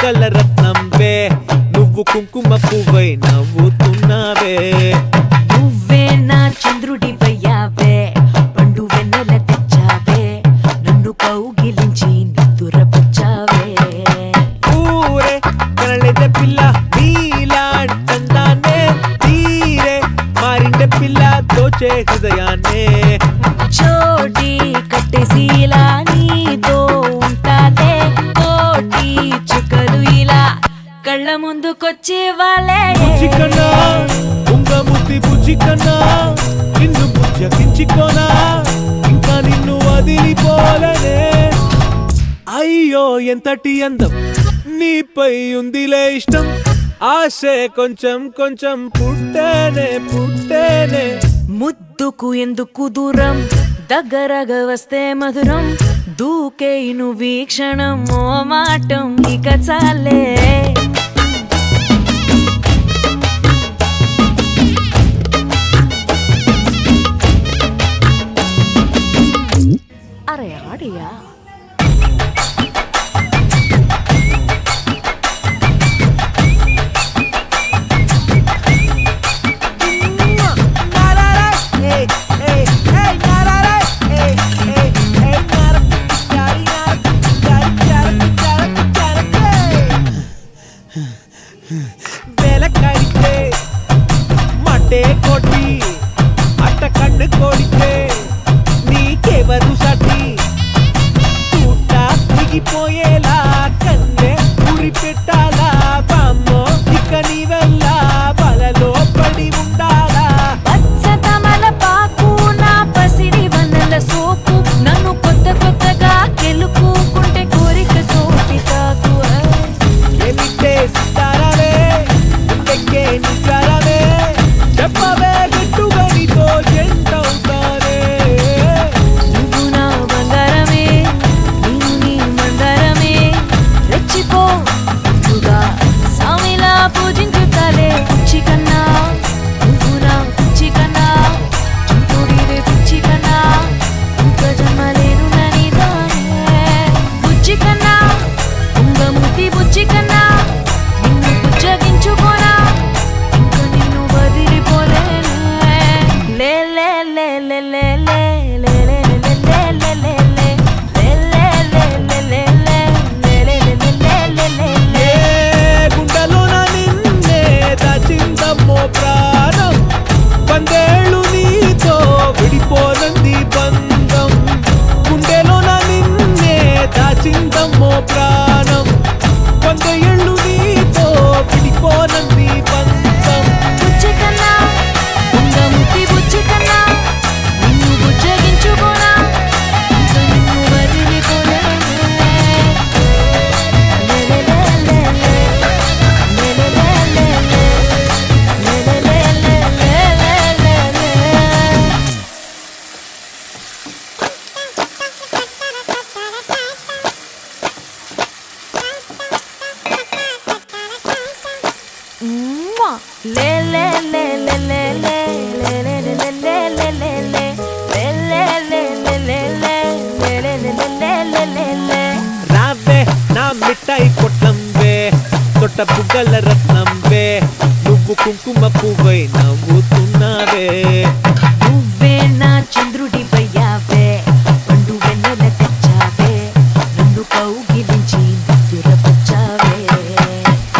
బుగ్గల రత్నంవే నువ్వు కుంకుమ పువ్వై నవ్వుతున్నావే నువ్వే నా చంద్రుడివయ్యావే పండు వెన్నెల తెచ్చావే నన్ను కౌగిలించి నిద్దురపుచ్చావే ఊరే కనలేదే పిల్ల నీలాంటందానే తీరే మారిండే పిల్ల దోచే హృదయాన్నే చోటి కట్టేసిలా నీతో ఉంటాలే కోటి చుక్కలు ఇలా కళ్ళ ముందుకొచ్చే వాళ్ళే బుజ్జికన్నా ఉంగముద్ది బుజ్జికన్నా నిన్ను బుజ్జగించుకోనా ఇంకా నిన్ను వదిలిపోలనే అయ్యో ఎంతటి అందం నీపై ఉందిలే ఇష్టం ఆశే కొంచెం కొంచెం పుట్టేనే ముద్దుకు ఎందుకు దూరం దగ్గరగా వస్తే మధురం దూకే నువ్వు ఈ క్షణం ఓ మాటం ఇక చాలే అరే ఆడియా வேலைக்காரிக்கே மட்டே கோட்டி அட்ட கண்ணு கோடிக்கே నీకెవరు సాటి చూటా దిగిపోయేలా కన్నే ఉరి పెట్టాలా బామ్మో ఇక నీవెల్లా బలలో పడి ఉండాలా పచ్చతమల పాకు నా పసిడి వన్నెల సోపు నన్ను కొత్త కొత్తగా కెలుపుకుంటే కోరిక తోటి తాకు ఎలిటే సితారాలే ఇంకెక్కే నిజారాలే చెప్పవే గట్టుగా నీతో జంటవుతానే నువ్వు నా బంగారమే నేను నీ మందారమే రెచ్చిపో ముందుగా సామిలా పూజించుతాలే పిచ్చి కన్నా నువ్వు నా పిచ్చి కన్నా చుట్టూడివే పిచ్చి కన్నా ఇంకా జన్మలేను ననిదానే బుజ్జి కన్నా ఉంగముతి బుజ్జి కన్నా నిన్ను బుజ్జగించుకోనా ఇంకా నిన్ను వదిలిపోలేను లే లే లే లే లే లే లే లే లే లే లే లే గుండెలోన నిన్నే దాచిందమ్మో ప్రాణం వందేళ్ళు నీతో విడిపోనంది బంధం గుండెలోన నిన్నే దాచిందమ్మో ప్రాణం వందేళ్ళు నీతో విడిపోనంది బంధం బుజ్జి కన్నా ఉంగముతి బుజ్జి కన్నా నిన్ను బుజ్జగించుకోనా ఇంకా నిన్ను వదిలిపోలేను లే లే లే లే లే లే లే లే లే లే లే లే లే లే రావే నా మిఠాయి కొట్టంవే తొట్ట బుగ్గల రత్నంవే నువ్వు కుంకుమ పువ్వై నవ్వుతున్నావే నువ్వే నా చంద్రుడివయ్యావే పండు వెన్నెల తెచ్చావే నన్ను కౌగిలించి నిద్దురపుచ్చావే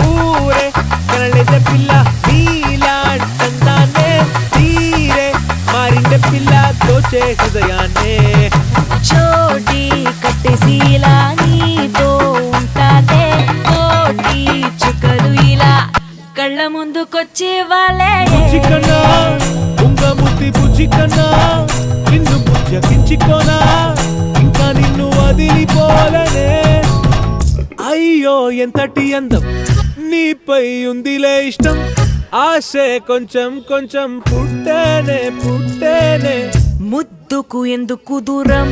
ఊరే కనలేదే పిల్ల నీలాంటందానే తీరే మారిండే పిల్ల దోచే హృదయాన్నే చోటి కట్టేసిలా నీతో ఉంటాలే కోటి చుక్కలు ఇలా కళ్ళ ముందుకొచ్చే వాళ్ళే బుజ్జికన్నా ఉంగముద్ది బుజ్జికన్నా నిన్ను బుజ్జగించుకోనా ఇంకా నిన్ను వదిలిపోలనే అయ్యో ఎంతటి అందం నీపై ఉందిలే ఇష్టం ఆశే కొంచెం కొంచెం పుట్టేనే ముద్దుకు ఎందుకు దూరం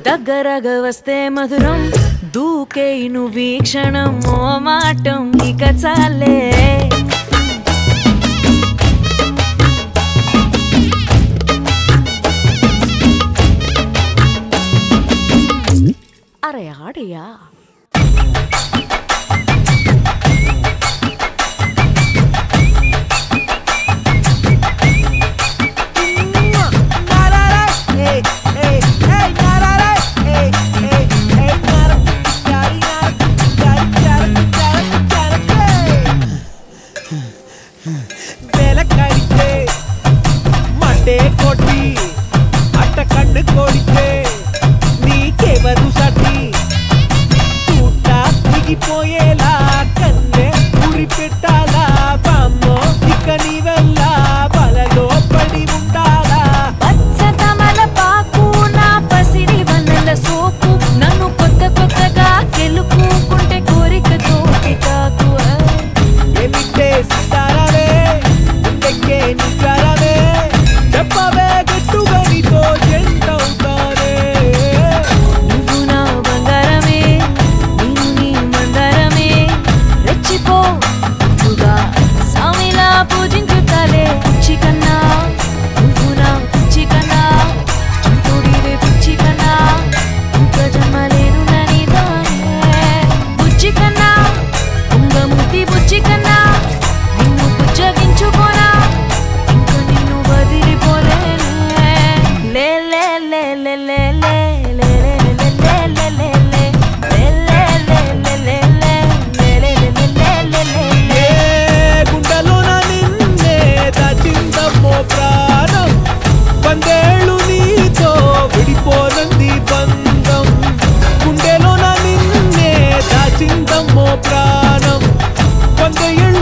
దగ్గరగా వస్తే మధురం దూకే నువ్వు ఈ క్షణం ఓ మాటం ఇక చాలే అరే ఆడియా గుండె